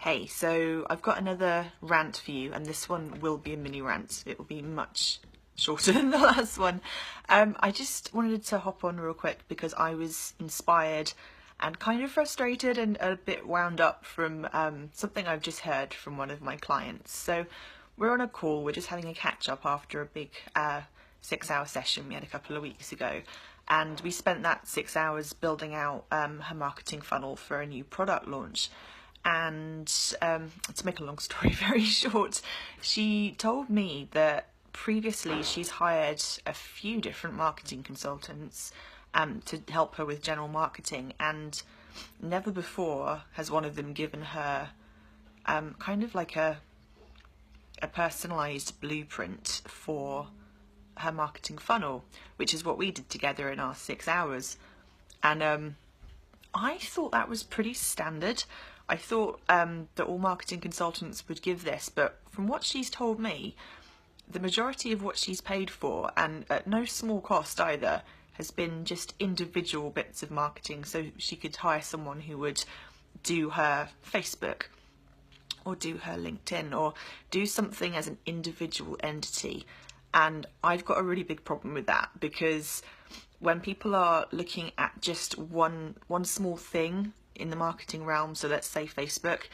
Hey, so I've got another rant for you, and this one will be a mini rant. It will be much shorter than the last one. I just wanted to hop on real quick because I was inspired and kind of frustrated and a bit wound up from something I've just heard from one of my clients. So we're on a call, we're just having a catch up after a big 6-hour session we had a couple of weeks ago. And we spent that 6 hours building out her marketing funnel for a new product launch. And to make a long story very short, she told me that previously she's hired a few different marketing consultants to help her with general marketing, and never before has one of them given her kind of like a personalised blueprint for her marketing funnel, which is what we did together in our 6 hours. And I thought that was pretty standard. I thought that all marketing consultants would give this, but from what she's told me, the majority of what she's paid for, and at no small cost either, has been just individual bits of marketing. So she could hire someone who would do her Facebook or do her LinkedIn or do something as an individual entity. And I've got a really big problem with that, because when people are looking at just one small thing in the marketing realm, so let's say Facebook,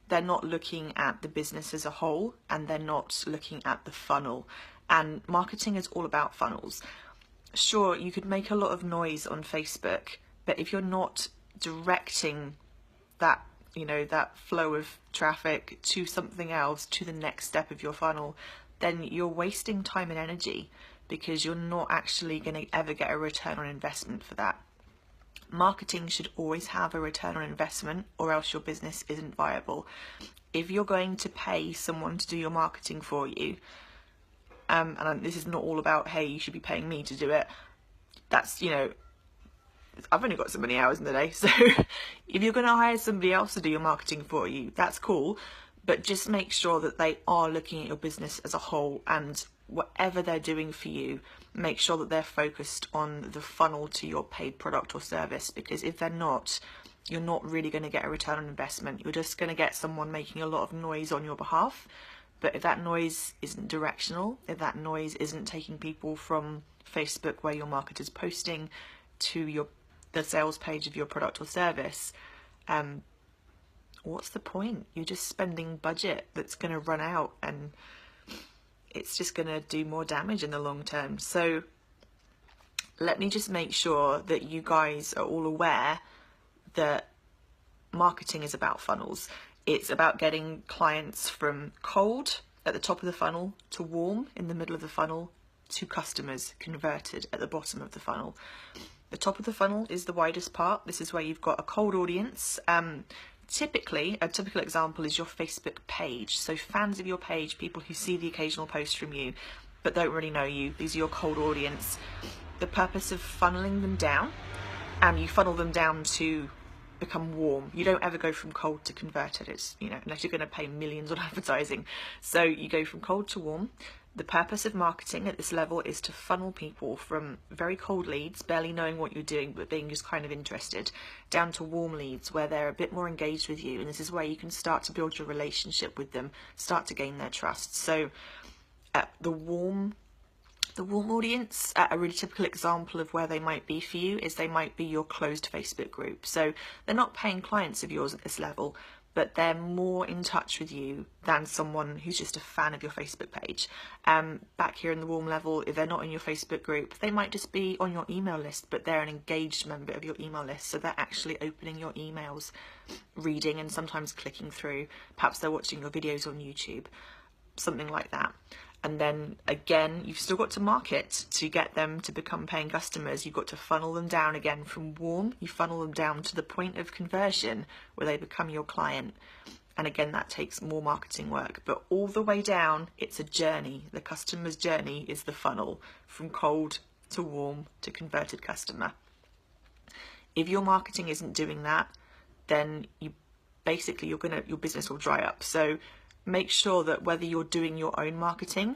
they're not looking at the business as a whole, and they're not looking at the funnel. And marketing is all about funnels. Sure, you could make a lot of noise on Facebook, but if you're not directing that, that flow of traffic to something else, to the next step of your funnel, then you're wasting time and energy, because you're not actually going to ever get a return on investment for that. Marketing should always have a return on investment, or else your business isn't viable. If you're going to pay someone to do your marketing for you, and this is not all about, hey, you should be paying me to do it. That's, I've only got so many hours in the day, so if you're going to hire somebody else to do your marketing for you, that's cool, but just make sure that they are looking at your business as a whole, and whatever they're doing for you, make sure that they're focused on the funnel to your paid product or service, because if they're not, you're not really going to get a return on investment. You're just going to get someone making a lot of noise on your behalf. But if that noise isn't directional, if that noise isn't taking people from Facebook, where your market is posting, to the sales page of your product or service, what's the point? You're just spending budget that's going to run out, and it's just going to do more damage in the long term. So let me just make sure that you guys are all aware that marketing is about funnels. It's about getting clients from cold at the top of the funnel to warm in the middle of the funnel to customers converted at the bottom of the funnel. The top of the funnel is the widest part. This is where you've got a cold audience. Typically, a typical example is your Facebook page. So fans of your page, people who see the occasional post from you but don't really know you, these are your cold audience. The purpose of funneling them down, you funnel them down to become warm. You don't ever go from cold to converted. It's, unless you're going to pay millions on advertising. So you go from cold to warm. The purpose of marketing at this level is to funnel people from very cold leads, barely knowing what you're doing but being just kind of interested, down to warm leads where they're a bit more engaged with you, and this is where you can start to build your relationship with them, start to gain their trust. So the warm audience, a really typical example of where they might be for you is they might be your closed Facebook group. So they're not paying clients of yours at this level, but they're more in touch with you than someone who's just a fan of your Facebook page. Back here in the warm level, if they're not in your Facebook group, they might just be on your email list, but they're an engaged member of your email list. So they're actually opening your emails, reading, and sometimes clicking through. Perhaps they're watching your videos on YouTube, something like that. And then again, you've still got to market to get them to become paying customers. You've got to funnel them down again from warm. You funnel them down to the point of conversion where they become your client. And again, that takes more marketing work. But all the way down, it's a journey. The customer's journey is the funnel from cold to warm to converted customer. If your marketing isn't doing that, then your business will dry up. So make sure that whether you're doing your own marketing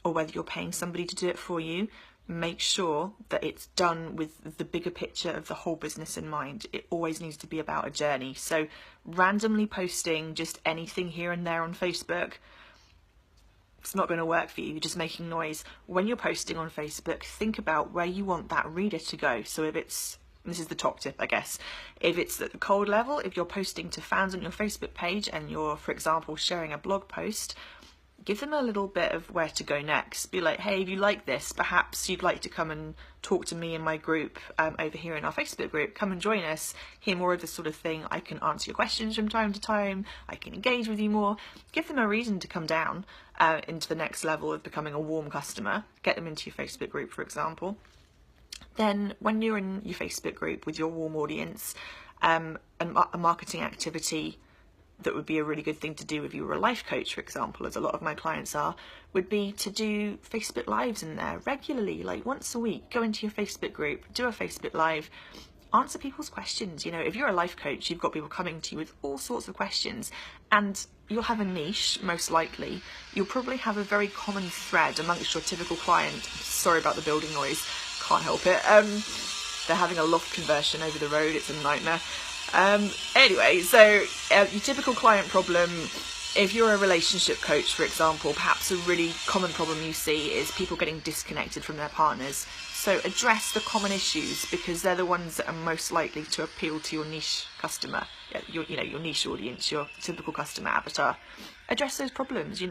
or whether you're paying somebody to do it for you, make sure that it's done with the bigger picture of the whole business in mind. It always needs to be about a journey. So randomly posting just anything here and there on Facebook, it's not going to work for you. You're just making noise. When you're posting on Facebook, think about where you want that reader to go. So if it's, this is the top tip, I guess, if it's at the cold level, if you're posting to fans on your Facebook page and you're, for example, sharing a blog post, give them a little bit of where to go next. Be like, hey, if you like this, perhaps you'd like to come and talk to me in my group over here in our Facebook group. Come and join us, hear more of this sort of thing. I can answer your questions from time to time. I can engage with you more. Give them a reason to come down into the next level of becoming a warm customer. Get them into your Facebook group, for example. Then when you're in your Facebook group with your warm audience, and a marketing activity that would be a really good thing to do if you were a life coach, for example, as a lot of my clients are, would be to do Facebook Lives in there regularly, like once a week. Go into your Facebook group, do a Facebook Live, answer people's questions. You know, if you're a life coach, you've got people coming to you with all sorts of questions, and you'll have a niche, most likely. You'll probably have a very common thread amongst your typical client. Sorry about the building noise, can't help it. They're having a loft conversion over the road, it's a nightmare. Anyway, so your typical client problem, if you're a relationship coach, for example, perhaps a really common problem you see is people getting disconnected from their partners. So address the common issues, because they're the ones that are most likely to appeal to your niche customer, your niche audience, your typical customer avatar. Address those problems,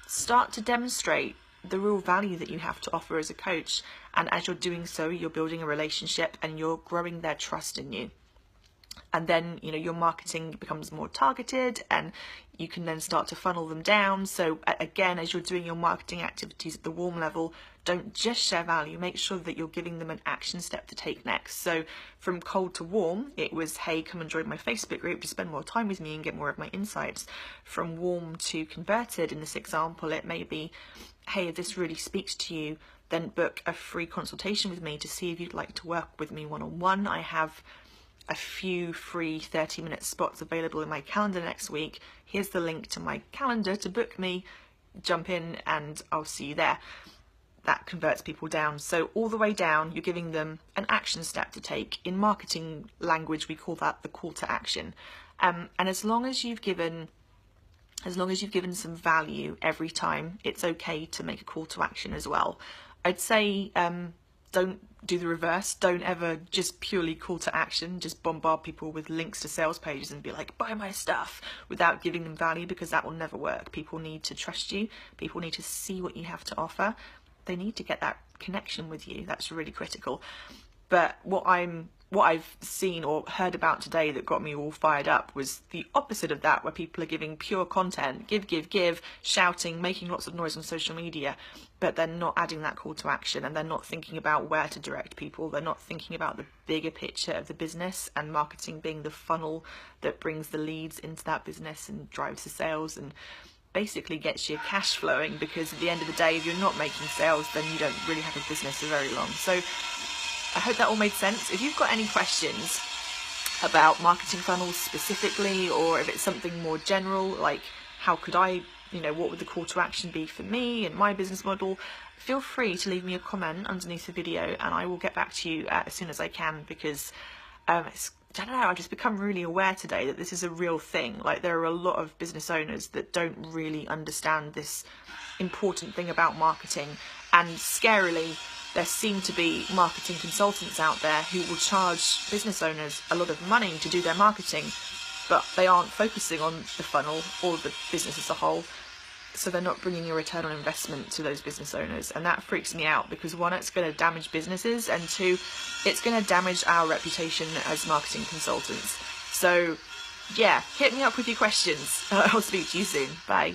start to demonstrate the real value that you have to offer as a coach. And as you're doing so, you're building a relationship and you're growing their trust in you. And then, your marketing becomes more targeted and you can then start to funnel them down. So again, as you're doing your marketing activities at the warm level, don't just share value, make sure that you're giving them an action step to take next. So from cold to warm, it was, hey, come and join my Facebook group to spend more time with me and get more of my insights. From warm to converted, in this example, it may be, hey, if this really speaks to you, then book a free consultation with me to see if you'd like to work with me one-on-one. I have a few free 30-minute spots available in my calendar next week. Here's the link to my calendar to book me. Jump in and I'll see you there. That converts people down. So all the way down, you're giving them an action step to take. In marketing language, we call that the call to action. And as long as you've given some value every time, it's okay to make a call to action as well. I'd say don't do the reverse. Don't ever just purely call to action, just bombard people with links to sales pages and be like, buy my stuff, without giving them value, because that will never work. People need to trust you. People need to see what you have to offer. They need to get that connection with you. That's really critical. But what I've seen or heard about today that got me all fired up was the opposite of that, where people are giving pure content, give, shouting, making lots of noise on social media, but they're not adding that call to action, and they're not thinking about where to direct people. They're not thinking about the bigger picture of the business, and marketing being the funnel that brings the leads into that business and drives the sales and basically gets your cash flowing, because at the end of the day, if you're not making sales, then you don't really have a business for very long. So I hope that all made sense. If you've got any questions about marketing funnels specifically, or if it's something more general, like how could I, what would the call to action be for me and my business model, feel free to leave me a comment underneath the video and I will get back to you as soon as I can, because I've just become really aware today that this is a real thing. Like, there are a lot of business owners that don't really understand this important thing about marketing, and scarily, there seem to be marketing consultants out there who will charge business owners a lot of money to do their marketing, but they aren't focusing on the funnel or the business as a whole. So they're not bringing a return on investment to those business owners. And that freaks me out, because one, it's going to damage businesses, and two, it's going to damage our reputation as marketing consultants. So yeah, hit me up with your questions. I'll speak to you soon. Bye.